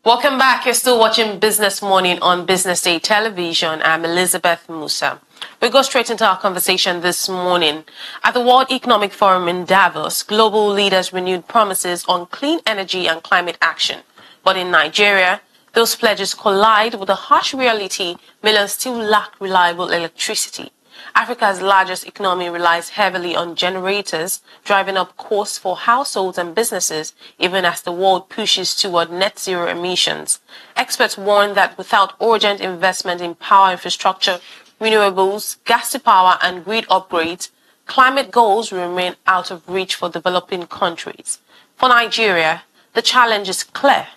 Welcome back. You're still watching Business Morning on Business Day Television. I'm Elizabeth Musa. We go straight into our conversation this morning. At the World Economic Forum in Davos, global leaders renewed promises on clean energy and climate action. But in Nigeria, those pledges collide with the harsh reality millions still lack reliable electricity. Africa's largest economy relies heavily on generators, driving up costs for households and businesses, even as the world pushes toward net zero emissions. Experts warn that without urgent investment in power infrastructure, renewables, gas to power, and grid upgrades, climate goals will remain out of reach for developing countries. For Nigeria, the challenge is clear: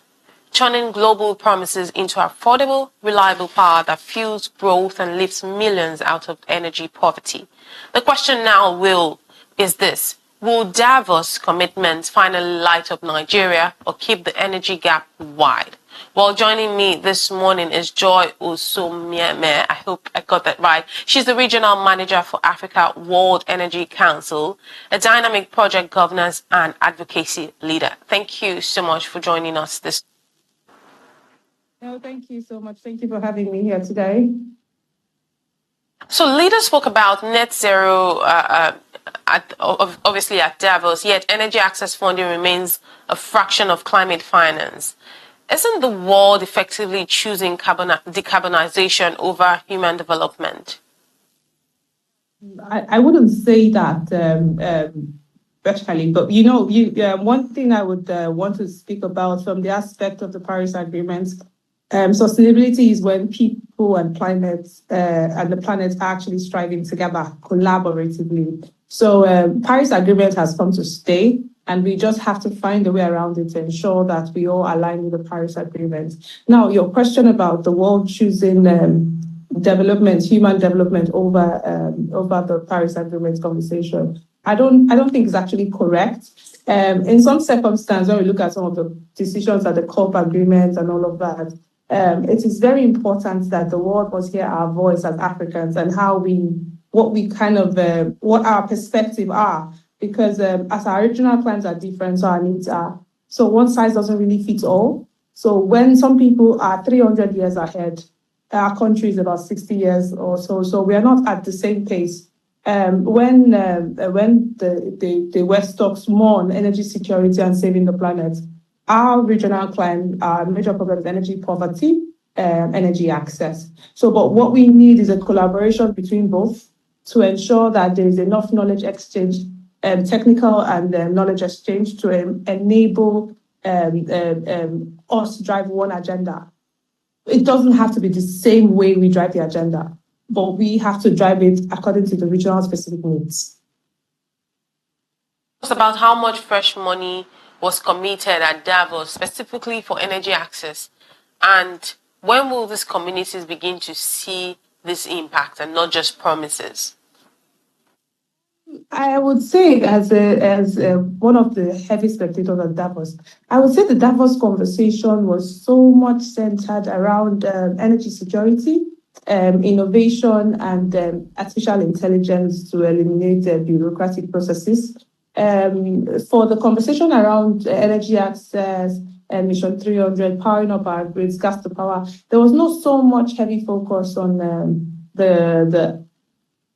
turning global promises into affordable, reliable power that fuels growth and lifts millions out of energy poverty. The question now is this: will Davos' commitments finally light up Nigeria or keep the energy gap wide? Well, joining me this morning is Joy Osumi. I hope I got that right. She's the Regional Manager for Africa World Energy Council, a dynamic project governance and advocacy leader. Thank you so much for joining us this. No, thank you so much. Thank you for having me here today. So leaders spoke about net zero, obviously at Davos, yet energy access funding remains a fraction of climate finance. Isn't the world effectively choosing decarbonization over human development? I wouldn't say that virtually, but one thing I would want to speak about from the aspect of the Paris Agreement. Sustainability is when people and the planet are actually striving together collaboratively. So Paris Agreement has come to stay, and we just have to find a way around it to ensure that we all align with the Paris Agreement. Now, your question about the world choosing human development over the Paris Agreement conversation, I don't think it's actually correct. In some circumstances, when we look at some of the decisions at the COP agreement and all of that, it is very important that the world must hear our voice as Africans and what our perspective are, because as our regional plans are different, so our needs are. So one size doesn't really fit all. So when some people are 300 years ahead, our country is about 60 years or so. So we are not at the same pace. When the West talks more on energy security and saving the planet, our regional client, our major problem is energy poverty, energy access. So, but what we need is a collaboration between both to ensure that there is enough knowledge exchange, technical and knowledge exchange to enable us to drive one agenda. It doesn't have to be the same way we drive the agenda, but we have to drive it according to the regional specific needs. It's about how much fresh money was committed at Davos specifically for energy access, and when will these communities begin to see this impact and not just promises? I would say, as one of the heavy spectators at Davos, I would say the Davos conversation was so much centered around energy security, innovation, and artificial intelligence to eliminate bureaucratic processes. For the conversation around energy access, Mission 300, powering up our grids, gas to power, there was not so much heavy focus on the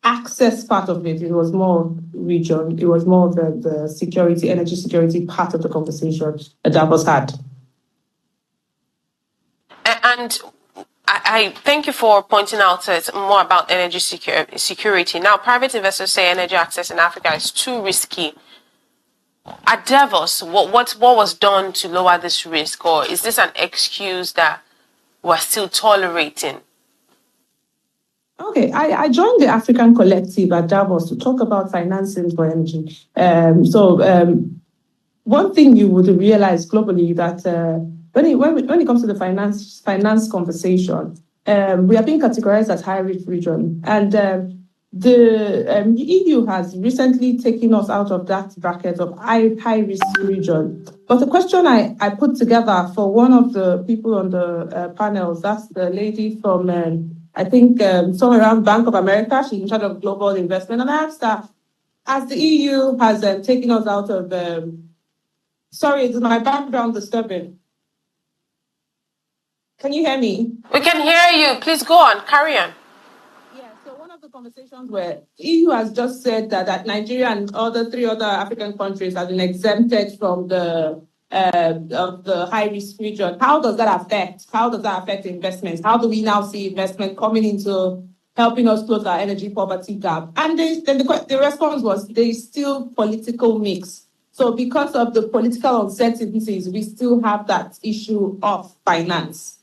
access part of it. It was more region. It was more of the security, energy security part of the conversation that Davos had. And I thank you for pointing out more about energy security. Now, private investors say energy access in Africa is too risky. At Davos, what was done to lower this risk, or is this an excuse that we're still tolerating? Okay, I joined the African Collective at Davos to talk about financing for energy. One thing you would realize globally that when it comes to the finance conversation, we are being categorized as high-risk region, and the EU has recently taken us out of that bracket of high-risk region. But the question I put together for one of the people on the panels, that's the lady from, I think, somewhere around Bank of America. She's in charge of global investment. And I asked her, as the EU has taken us out of... sorry, is my background disturbing? Can you hear me? We can hear you. Please go on. Carry on. Yeah, so one of the conversations where EU has just said that Nigeria and other three other African countries have been exempted from the of the high risk region. How does that affect investments? How do we now see investment coming into helping us close our energy poverty gap? And the response was there is still political mix. So because of the political uncertainties, we still have that issue of finance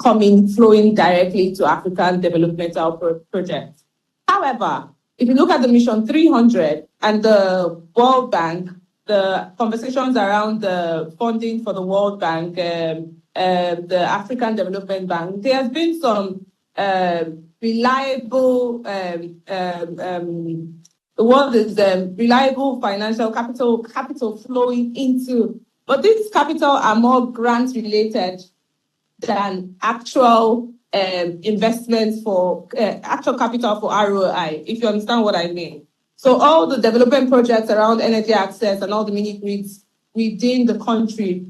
flowing directly to African developmental projects. However, if you look at the Mission 300 and the World Bank, the conversations around the funding for the World Bank, the African Development Bank, there has been some reliable reliable financial capital flowing into, but these capital are more grant related than actual investments for actual capital for ROI, if you understand what I mean. So all the development projects around energy access and all the mini grids within the country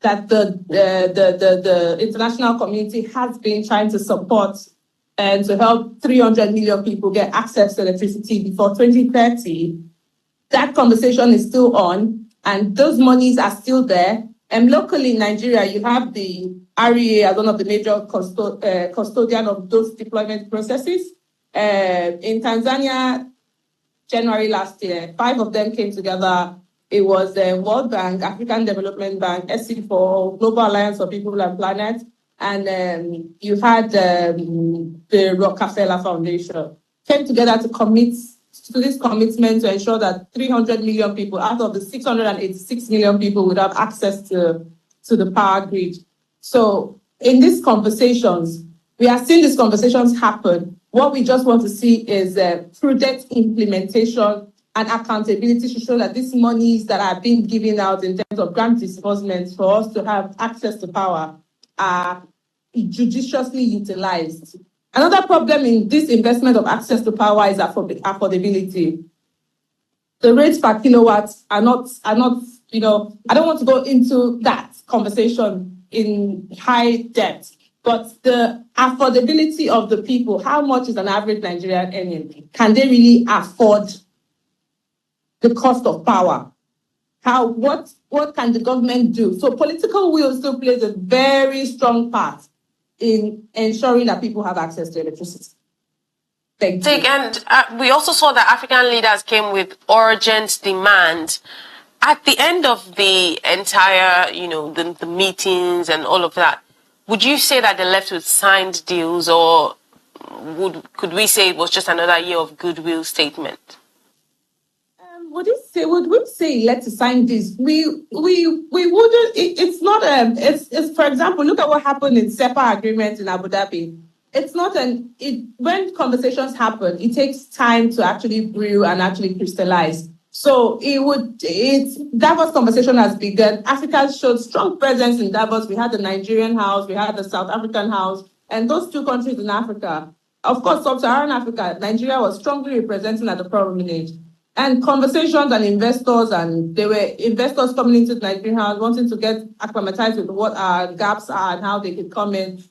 that the international community has been trying to support and to help 300 million people get access to electricity before 2030, that conversation is still on, and those monies are still there. And locally in Nigeria, you have the REA as one of the major custodian of those deployment processes. In Tanzania, January last year, 5 of them came together. It was the World Bank, African Development Bank, SC4, Global Alliance for People and Planet, and you had the Rockefeller Foundation came together to commit to this commitment to ensure that 300 million people out of the 686 million people would have access to the power grid. So in these conversations, we are seeing these conversations happen. What we just want to see is prudent implementation and accountability to show that these monies that are being given out in terms of grant disbursements for us to have access to power are judiciously utilized. Another problem in this investment of access to power is affordability. The rates per kilowatt are not, I don't want to go into that conversation in high depth, but the affordability of the people, how much is an average Nigerian earning? Can they really afford the cost of power? What can the government do? So political will still plays a very strong part in ensuring that people have access to electricity. Thank you. And we also saw that African leaders came with urgent demand. At the end of the entire, the meetings and all of that, would you say that they left with signed deals, or could we say it was just another year of goodwill statement? Would we say let's sign this? We wouldn't. It's not. It's for example, look at what happened in SEPA agreement in Abu Dhabi. It's not when conversations happen, it takes time to actually brew and actually crystallize. So Davos conversation has begun. Africa showed strong presence in Davos. We had the Nigerian house, we had the South African house, and those two countries in Africa. Of course, Sub-Saharan Africa, Nigeria was strongly representing at the promenade. And conversations and there were investors coming into the Nigerian house wanting to get acclimatized with what our gaps are and how they could come in.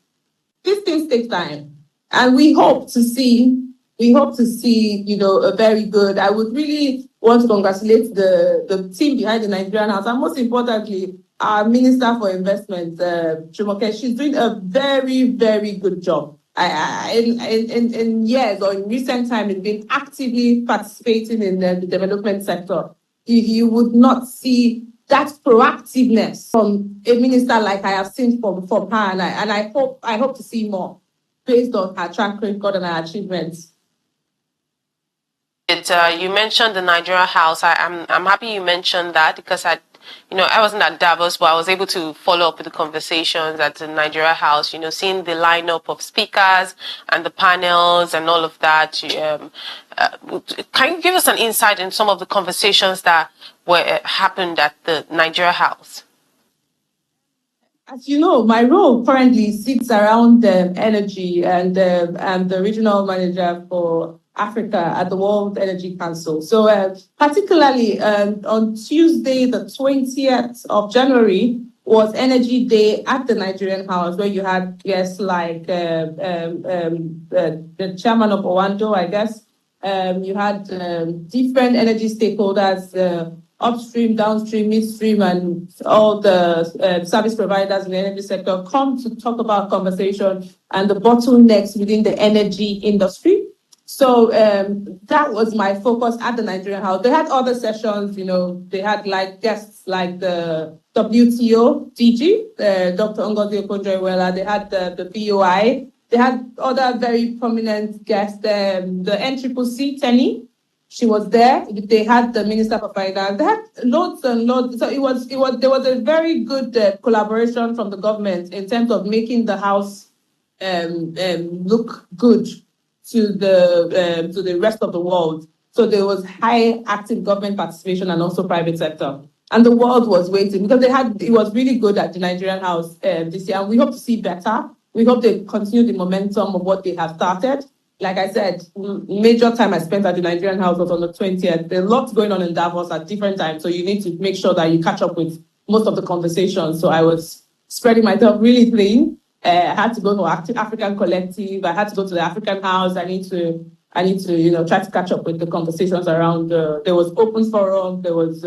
These things take time. And we hope to see, a very good, I would really want to congratulate the team behind the Nigerian house, and most importantly, our Minister for Investment, Jumoke. She's doing a very, very good job. In years or in recent time, it's been actively participating in the development sector. You would not see that proactiveness from a minister like I have seen from her, and I hope to see more based on her track record and her achievements. You mentioned the Nigeria House. I'm happy you mentioned that, because I wasn't at Davos, but I was able to follow up with the conversations at the Nigeria House, seeing the lineup of speakers and the panels and all of that. Can you give us an insight in some of the conversations that happened at the Nigeria House? As you know, my role currently sits around energy and the regional manager for Africa at the World Energy Council. So particularly on Tuesday, the 20th of January, was Energy Day at the Nigerian House, where you had guests like the chairman of Owando, I guess. You had different energy stakeholders, upstream, downstream, midstream, and all the service providers in the energy sector come to talk about conversation and the bottlenecks within the energy industry. So that was my focus at the Nigerian House. They had other sessions, they had like guests like the WTO DG, Dr. Ngozi Okonjo-Iweala. They had the BOI. They had other very prominent guests, the NCCC, Tenny. She was there. They had the Minister for Finance. They had loads and loads. So there was a very good collaboration from the government in terms of making the House look good to the rest of the world. So there was high active government participation and also private sector. And the world was waiting because it was really good at the Nigerian House this year. And we hope to see better. We hope they continue the momentum of what they have started. Like I said, major time I spent at the Nigerian House was on the 20th. There's lots going on in Davos at different times. So you need to make sure that you catch up with most of the conversations. So I was spreading myself really thin. I had to go to African Collective. I had to go to the African House. I need to try to catch up with the conversations around. There was open forum. There was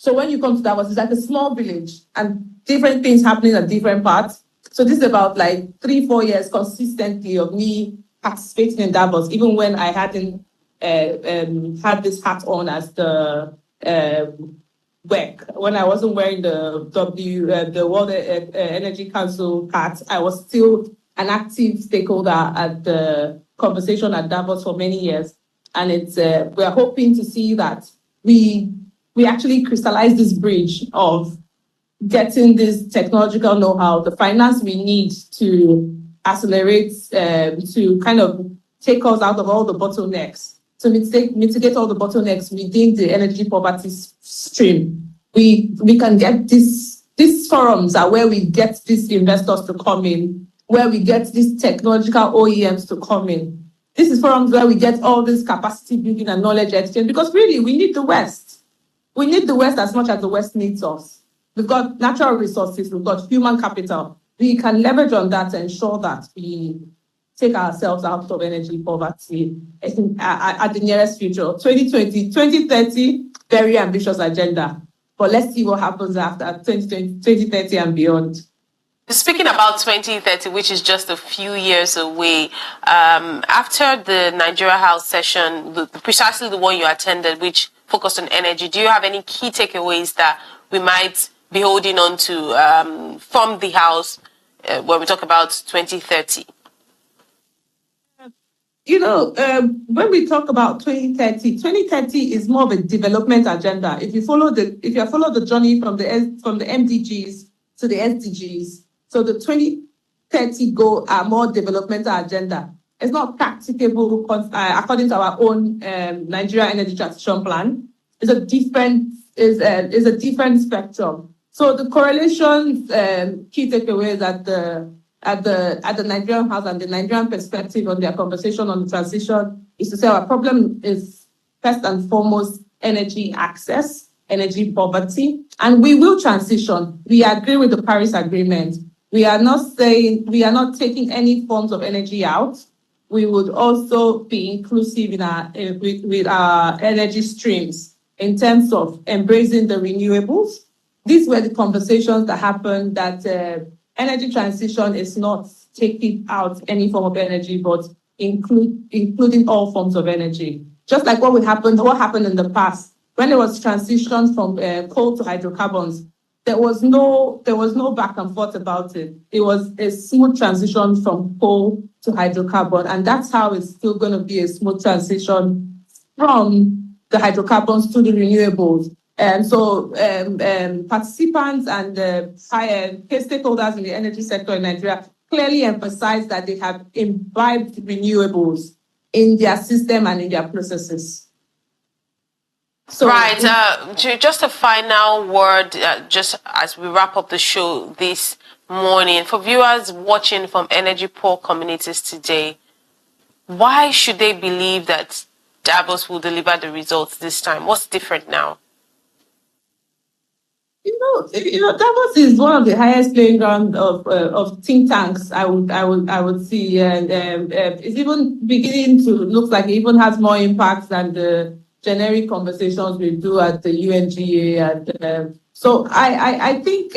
so when you come to Davos, it's like a small village and different things happening at different parts. So this is about like 3-4 years consistently of me participating in Davos, even when I hadn't had this hat on as the when I wasn't wearing the World Energy Council hat. I was still an active stakeholder at the conversation at Davos for many years, and we're hoping to see that we actually crystallize this bridge of getting this technological know-how, the finance we need to accelerate, to kind of take us out of all the bottlenecks, to mitigate all the bottlenecks within the energy poverty stream. We can get these forums are where we get these investors to come in, where we get these technological OEMs to come in. This is forums where we get all this capacity building and knowledge exchange, because really we need the West. We need the West as much as the West needs us. We've got natural resources, we've got human capital. We can leverage on that to ensure that we take ourselves out of energy poverty at the nearest future. 2020, 2030, very ambitious agenda. But let's see what happens after 2030 and beyond. Speaking about 2030, which is just a few years away, after the Nigeria House session, precisely the one you attended, which focused on energy, do you have any key takeaways that we might be holding on to from the House when we talk about 2030? When we talk about 2030 is more of a development agenda. If you follow the journey from the MDGs to the SDGs, so the 2030 goal are more developmental agenda. It's not practicable according to our own Nigeria Energy Transition Plan. It's a different spectrum. So the correlations, key takeaways at the Nigerian House and the Nigerian perspective on their conversation on the transition is to say our problem is first and foremost energy access, energy poverty, and we will transition. We agree with the Paris Agreement. We are not taking any forms of energy out. We would also be inclusive in with our energy streams in terms of embracing the renewables. These were the conversations that happened, that energy transition is not taking out any form of energy, but including all forms of energy. Just like what happened in the past, when there was transition from coal to hydrocarbons, there was no back and forth about it. It was a smooth transition from coal to hydrocarbon, and that's how it's still going to be a smooth transition from the hydrocarbons to the renewables. So participants and stakeholders in the energy sector in Nigeria clearly emphasize that they have imbibed renewables in their system and in their processes. So, right. Just a final word, just as we wrap up the show this morning, for viewers watching from energy poor communities today, why should they believe that Davos will deliver the results this time? What's different now? Davos is one of the highest playing ground of think tanks. I would see, and it's even beginning to look like it even has more impact than the generic conversations we do at the UNGA. And so I think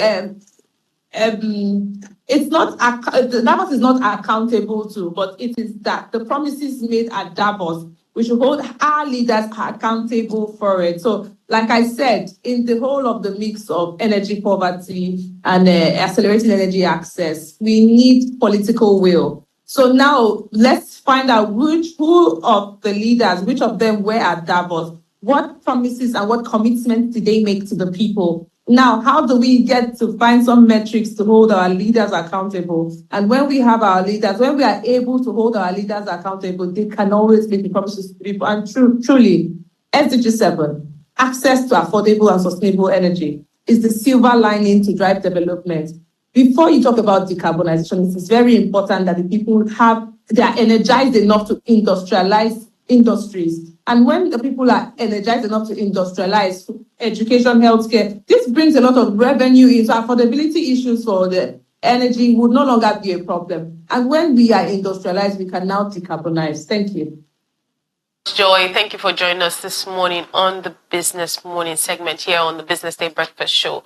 it's not Davos is not accountable to, but it is that the promises made at Davos, we should hold our leaders accountable for it. So, like I said, in the whole of the mix of energy poverty and accelerating energy access, we need political will. So now let's find out who of the leaders, which of them were at Davos, what promises and what commitments did they make to the people? Now, how do we get to find some metrics to hold our leaders accountable? And when we have our leaders, when we are able to hold our leaders accountable, they can always make the promises to people. And truly, SDG 7, access to affordable and sustainable energy, is the silver lining to drive development. Before you talk about decarbonization, it is very important that the people they are energized enough to industrialize industries. And when the people are energized enough to industrialize education, healthcare, this brings a lot of revenue in. So affordability issues for the energy would no longer be a problem. And when we are industrialized, we can now decarbonize. Thank you. Joy, thank you for joining us this morning on the Business Morning segment here on the Business Day Breakfast Show.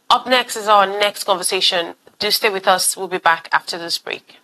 Up next is our next conversation. Do stay with us. We'll be back after this break.